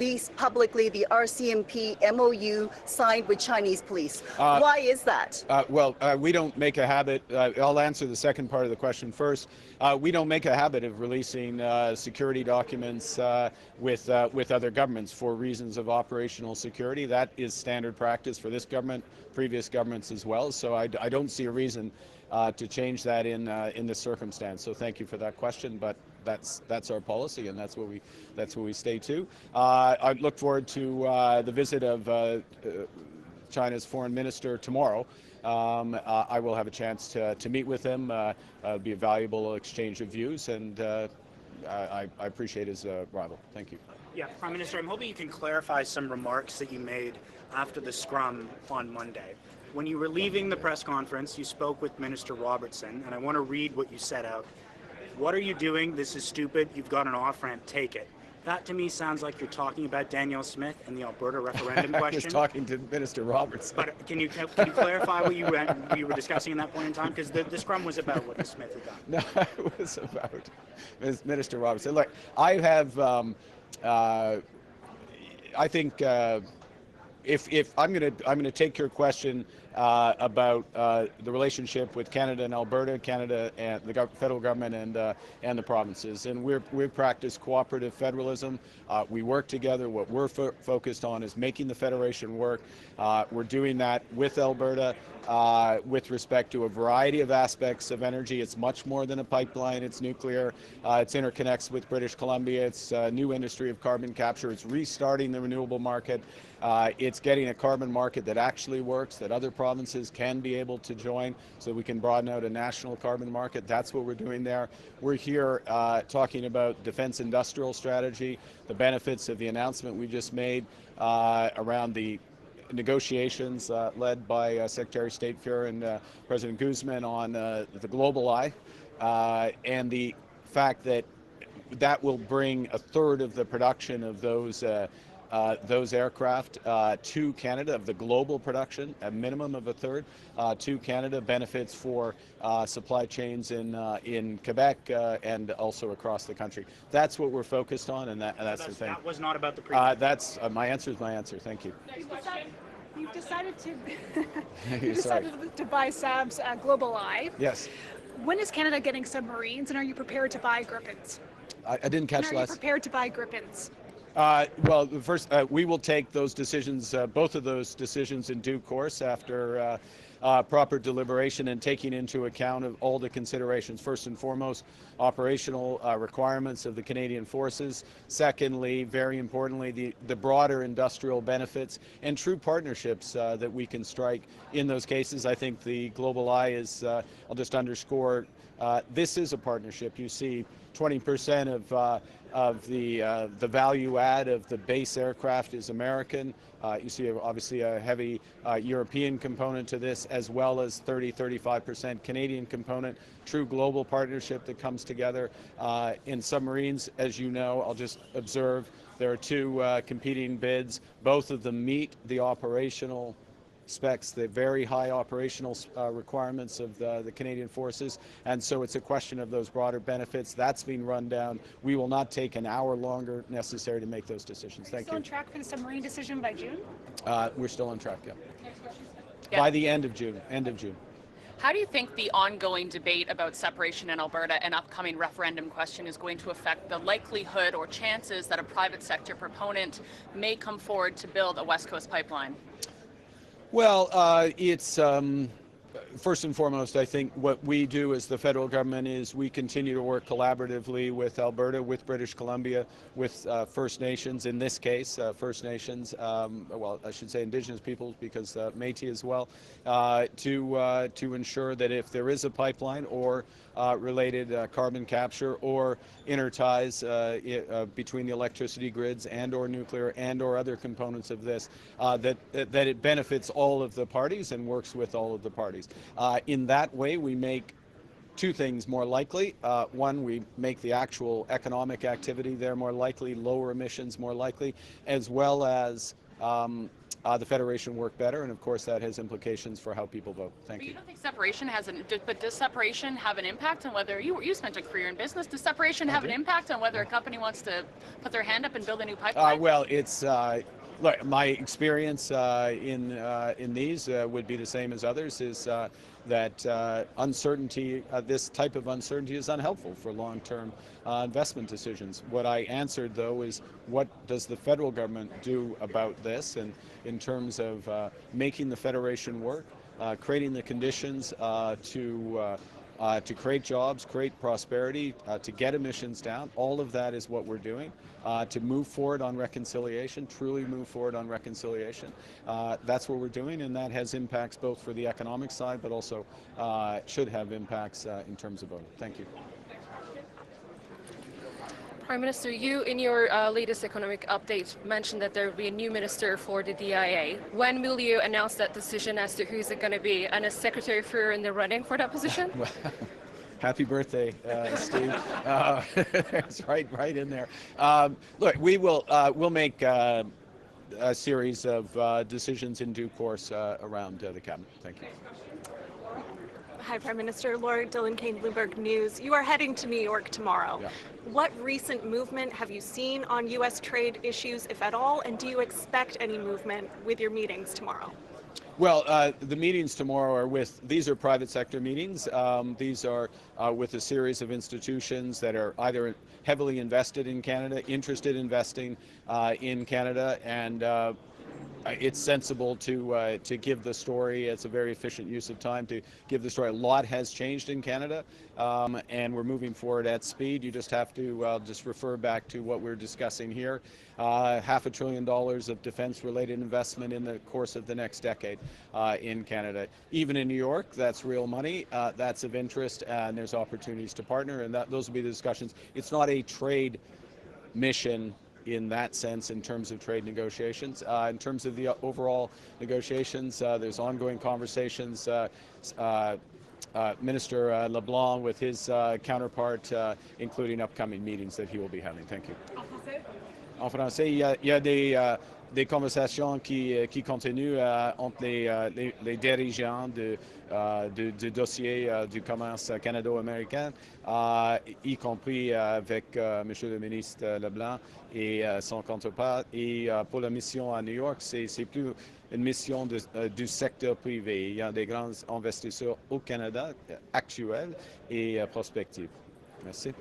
release publicly the RCMP MOU signed with Chinese police. Why is that? We don't make a habit. I'll answer the second part of the question first. We don't make a habit of releasing security documents with other governments for reasons of operational security. That is standard practice for this government, previous governments as well. So I don't see a reason to change that in this circumstance. So thank you for that question. But that's our policy, and that's what we stay to. I look forward to the visit of China's foreign minister tomorrow. I will have a chance to meet with him. It'll be a valuable exchange of views, and I appreciate his arrival. Thank you. Yeah, Prime Minister, I'm hoping you can clarify some remarks that you made after the scrum on Monday. When you were leaving the press conference, you spoke with Minister Robertson, and I want to read what you set out. "What are you doing? This is stupid. You've got an off-ramp. Take it." That to me sounds like you're talking about Danielle Smith and the Alberta referendum question. I was talking to Minister Robertson. But can you clarify what you were discussing at that point in time? Because the scrum was about what Ms. Smith had done. No, it was about Minister Robertson. Look, I have, I think, if I'm going to take your question about the relationship with Canada and Alberta, Canada and the federal government and the provinces, and we practice cooperative federalism. We work together. What we're focused on is making the federation work. We're doing that with Alberta with respect to a variety of aspects of energy. It's much more than a pipeline. It's nuclear. It's interconnects with British Columbia. It's a new industry of carbon capture. It's restarting the renewable market. It's getting a carbon market that actually works, that other provinces can be able to join, so we can broaden out a national carbon market. That's what we're doing there. We're here talking about defense industrial strategy, the benefits of the announcement we just made around the negotiations led by Secretary of State Fuhr and President Guzman on the GlobalEye, and the fact that that will bring a third of the production of those aircraft to Canada, of the global production, a minimum of a third to Canada, benefits for supply chains in Quebec and also across the country. That's what we're focused on, and that's the thing. That was not about the previous. That's my answer is my answer. Thank you. You've decided to buy Saab's GlobalEye. Yes. When is Canada getting submarines, and are you prepared to buy Gripens? I didn't catch and are last. you prepared to buy Gripens? Well, first, we will take those decisions, both of those decisions, in due course after proper deliberation and taking into account of all the considerations. First and foremost, operational requirements of the Canadian Forces. Secondly, very importantly, the broader industrial benefits and true partnerships that we can strike in those cases. I think the GlobalEye is, I'll just underscore, this is a partnership. You see 20% of the value add of the base aircraft is American. You see obviously a heavy European component to this, as well as 35% Canadian component. True global partnership that comes together. In submarines, as you know, I'll just observe, there are two competing bids. Both of them meet the operational specs, the very high operational requirements of the Canadian Forces, and so it's a question of those broader benefits. That's being run down. We will not take an hour longer necessary to make those decisions. Thank you. Still on track for the submarine decision by June? We're still on track, yeah. Next question. By the end of June. End of June. How do you think the ongoing debate about separation in Alberta and upcoming referendum question is going to affect the likelihood or chances that a private sector proponent may come forward to build a West Coast pipeline? Well, it's first and foremost, I think what we do as the federal government is we continue to work collaboratively with Alberta, with British Columbia, with First Nations, in this case, First Nations, well, I should say Indigenous peoples, because Métis as well, to ensure that if there is a pipeline or related carbon capture or interties between the electricity grids and or nuclear and or other components of this, that it benefits all of the parties and works with all of the parties. In that way, we make two things more likely. One, we make the actual economic activity there more likely, lower emissions more likely, as well as the Federation work better, and of course that has implications for how people vote. Thank But you. you don't think separation but does separation have an impact on whether, you spent a career in business, does separation have an impact on whether a company wants to put their hand up and build a new pipeline? Well, it's, look, my experience in these would be the same as others, is that uncertainty, this type of uncertainty is unhelpful for long-term investment decisions. What I answered, though, is what does the federal government do about this, and in terms of making the Federation work, creating the conditions to create jobs, create prosperity, to get emissions down. All of that is what we're doing. To move forward on reconciliation, truly move forward on reconciliation. That's what we're doing, and that has impacts both for the economic side, but also should have impacts in terms of voting. Thank you. Prime Minister, you in your latest economic update mentioned that there will be a new minister for the DIA. When will you announce that decision as to who's it going to be, and is Secretary Freer in the running for that position? Well, happy birthday, Steve. That's right in there. Look, we'll make a series of decisions in due course around the cabinet. Thank you. Hi, Prime Minister. Laura Dillon Kane, Bloomberg News. You are heading to New York tomorrow. Yeah. What recent movement have you seen on U.S. trade issues, if at all, and do you expect any movement with your meetings tomorrow? Well, the meetings tomorrow these are private sector meetings. These are with a series of institutions that are either heavily invested in Canada, interested in investing in Canada, and it's sensible to give the story. It's a very efficient use of time to give the story. A lot has changed in Canada, and we're moving forward at speed. You just have to just refer back to what we're discussing here. $500 billion of defense-related investment in the course of the next decade in Canada. Even in New York, that's real money. That's of interest, and there's opportunities to partner, and those will be the discussions. It's not a trade mission in that sense, in terms of trade negotiations. In terms of the overall negotiations, there's ongoing conversations. Minister LeBlanc with his counterpart, including upcoming meetings that he will be having. Thank you. En français, il y a des conversations qui continuent entre les dirigeants du dossier du commerce canado-américain, y compris avec Monsieur le ministre Leblanc et son counterpart. Et pour la mission à New York, c'est plus une mission du secteur privé. Il y a des grands investisseurs au Canada actuels et prospectifs. Merci.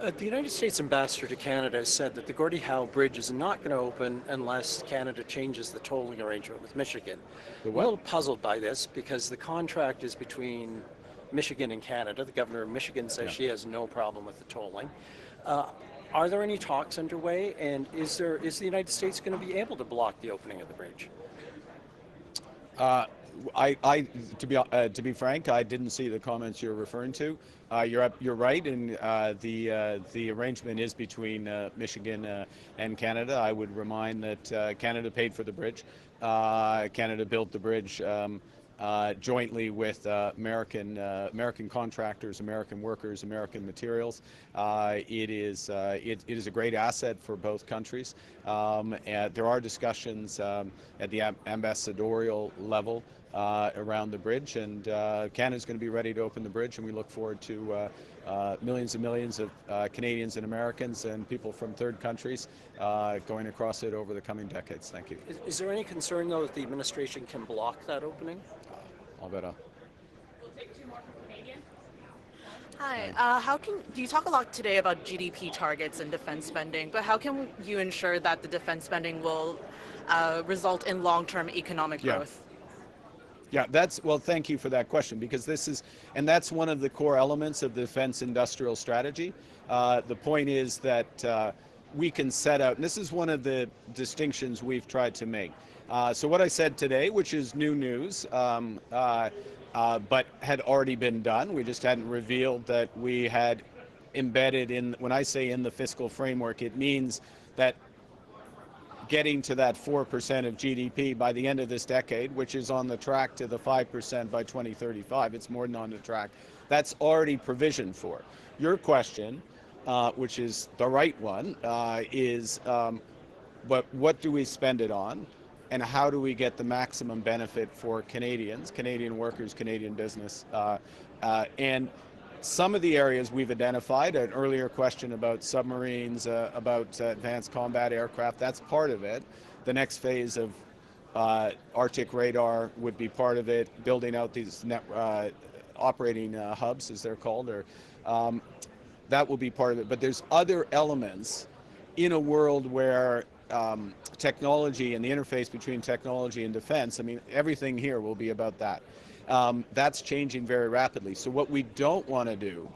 The United States ambassador to Canada has said that the Gordie Howe Bridge is not going to open unless Canada changes the tolling arrangement with Michigan. I'm a little puzzled by this because the contract is between Michigan and Canada. The governor of Michigan says she has no problem with the tolling. Are there any talks underway, and is the United States going to be able to block the opening of the bridge? To be frank, I didn't see the comments you're referring to. You're right, and the arrangement is between Michigan and Canada. I would remind that Canada paid for the bridge. Canada built the bridge jointly with American contractors, American workers, American materials. It is a great asset for both countries. There are discussions at the ambassadorial level around the bridge, and Canada's going to be ready to open the bridge, and we look forward to millions and millions of Canadians and Americans and people from third countries going across it over the coming decades. Thank you. Is there any concern, though, that the administration can block that opening? I'll bet. We'll take two more from Canadian. Hi. You talk a lot today about GDP targets and defense spending, but how can you ensure that the defense spending will result in long-term economic growth? Yeah, thank you for that question, because that's one of the core elements of the defense industrial strategy. The point is that we can set out, and this is one of the distinctions we've tried to make. So what I said today, which is new news, but had already been done, we just hadn't revealed that we had embedded in, when I say in the fiscal framework, it means that getting to that 4% of GDP by the end of this decade, which is on the track to the 5% by 2035, it's more than on the track, that's already provisioned for. Your question, which is the right one, is but what do we spend it on, and how do we get the maximum benefit for Canadians, Canadian workers, Canadian business, and some of the areas we've identified, an earlier question about submarines, about advanced combat aircraft, that's part of it. The next phase of Arctic radar would be part of it, building out these operating hubs, as they're called, or that will be part of it. But there's other elements in a world where technology and the interface between technology and defense, I mean, everything here will be about that. That's changing very rapidly. So what we don't want to do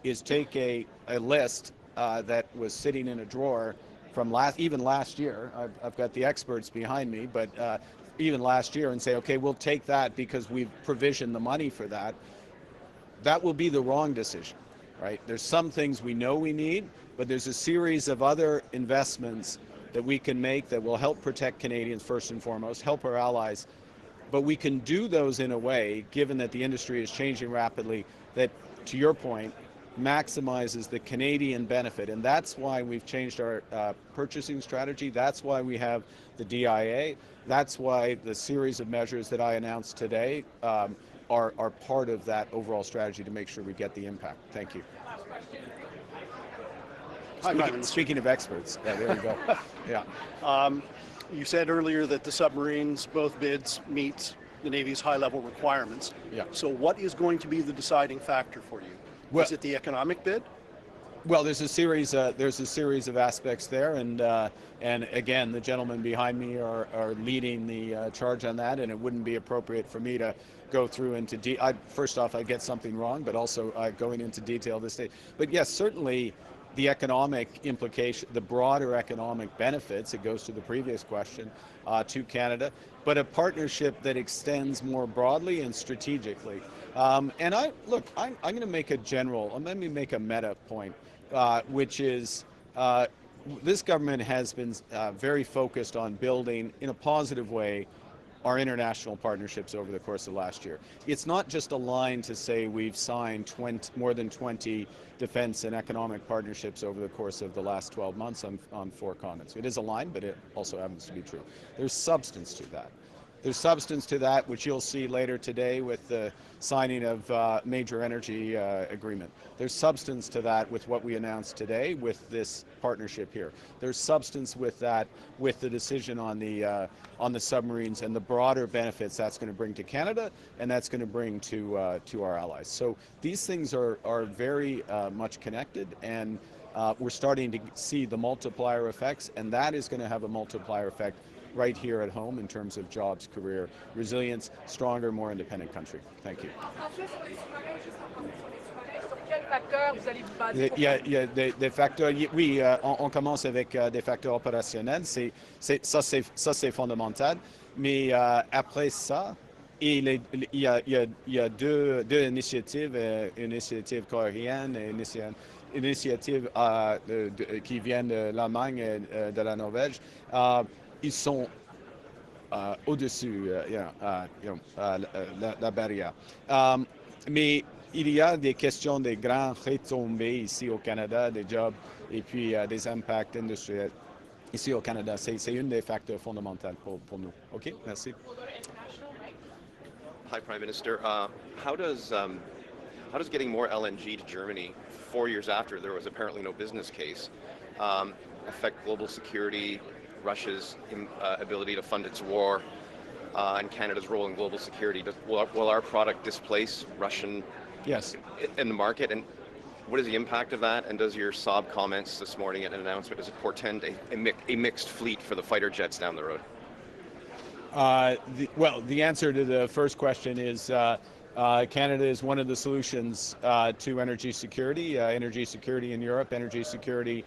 is take a list that was sitting in a drawer from even last year. I've got the experts behind me, but even last year, and say, okay, we'll take that because we've provisioned the money for that. That will be the wrong decision, right? There's some things we know we need, but there's a series of other investments that we can make that will help protect Canadians first and foremost, help our allies. But we can do those in a way, given that the industry is changing rapidly, that, to your point, maximizes the Canadian benefit. And that's why we've changed our purchasing strategy. That's why we have the DIA. That's why the series of measures that I announced today are part of that overall strategy to make sure we get the impact. Thank you. Speaking of experts, there you go. Yeah. You said earlier that the submarines, both bids, meet the Navy's high-level requirements. Yeah. So what is going to be the deciding factor for you? Well, is it the economic bid? Well, there's a series of aspects there, and again, the gentlemen behind me are leading the charge on that, and it wouldn't be appropriate for me to go through into first off, I get something wrong, but also going into detail this day. But yes, certainly the economic implication, the broader economic benefits, it goes to the previous question, to Canada, but a partnership that extends more broadly and strategically. And I'm going to make a let me make a meta point, which is this government has been very focused on building, in a positive way, our international partnerships over the course of last year. It's not just a line to say we've signed more than 20 defense and economic partnerships over the course of the last 12 months on 4 continents. It is a line, but it also happens to be true. There's substance to that. There's substance to that, which you'll see later today with the signing of major energy agreement. There's substance to that with what we announced today with this partnership here. There's substance with that, with the decision on the submarines and the broader benefits that's going to bring to Canada and that's going to bring to our allies. So these things are very much connected, and we're starting to see the multiplier effects, and that is going to have a multiplier effect right here at home in terms of jobs, career, resilience, stronger, more independent country. Thank you. Il y a des facteurs, oui, on commence avec des facteurs opérationnels, ça c'est fondamental, mais après ça, il y a deux initiatives, une initiative coréenne et une initiative qui viennent de l'Allemagne et de la Norvège. Ils sont au-dessus la barrière. Mais il y a des questions de grandes retombées ici au Canada, des jobs et puis des impacts industriels ici au Canada. C'est une des facteurs fondamentaux pour nous. OK, merci. Hi, Prime Minister. How does getting more LNG to Germany 4 years after there was apparently no business case affect global security, Russia's ability to fund its war, and Canada's role in global security? Will our product displace Russian in the market? And what is the impact of that? And does your Saab comments this morning at an announcement, does it portend a mixed fleet for the fighter jets down the road? The answer to the first question is Canada is one of the solutions to energy security in Europe, energy security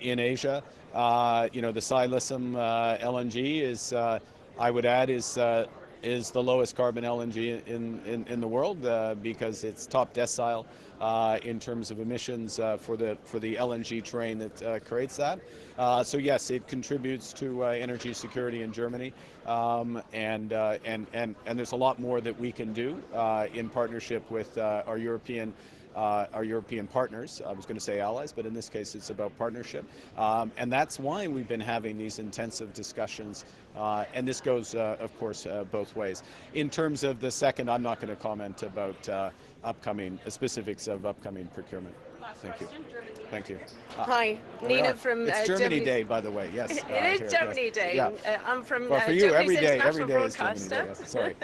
in Asia. The Silesium LNG is, I would add, is the lowest carbon LNG in the world because it's top decile in terms of emissions for the LNG train that creates that. So yes, it contributes to energy security in Germany, and there's a lot more that we can do in partnership with our European our European partners. I was going to say allies, but in this case it's about partnership. And that's why we've been having these intensive discussions. And this goes, of course, both ways. In terms of the second, I'm not going to comment about specifics of upcoming procurement. Thank you. Thank you. Hi, Nina from It's Germany Day, by the way. Yes. It is Germany Day. Yeah. I'm from Well, for you, Germany's every international day is Germany broadcaster. Day. Yes. Sorry.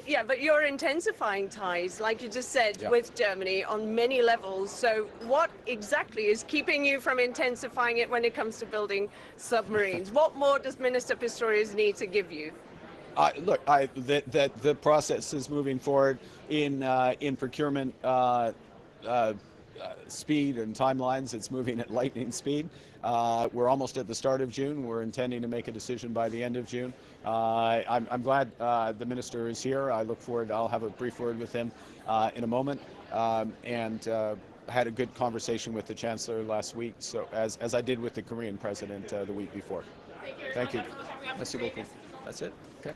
Yeah, but you're intensifying ties, like you just said, Yeah. with Germany on many levels. So what exactly is keeping you from intensifying it when it comes to building submarines? What more does Minister Pistorius need to give you? Look, that the process is moving forward in procurement speed and timelines. It's moving at lightning speed. We're almost at the start of June. We're intending to make a decision by the end of June. I'm glad the minister is here. I look forward. I'll have a brief word with him in a moment. And had a good conversation with the Chancellor last week, so as I did with the Korean President the week before. Thank you. Merci beaucoup. That's it. Okay.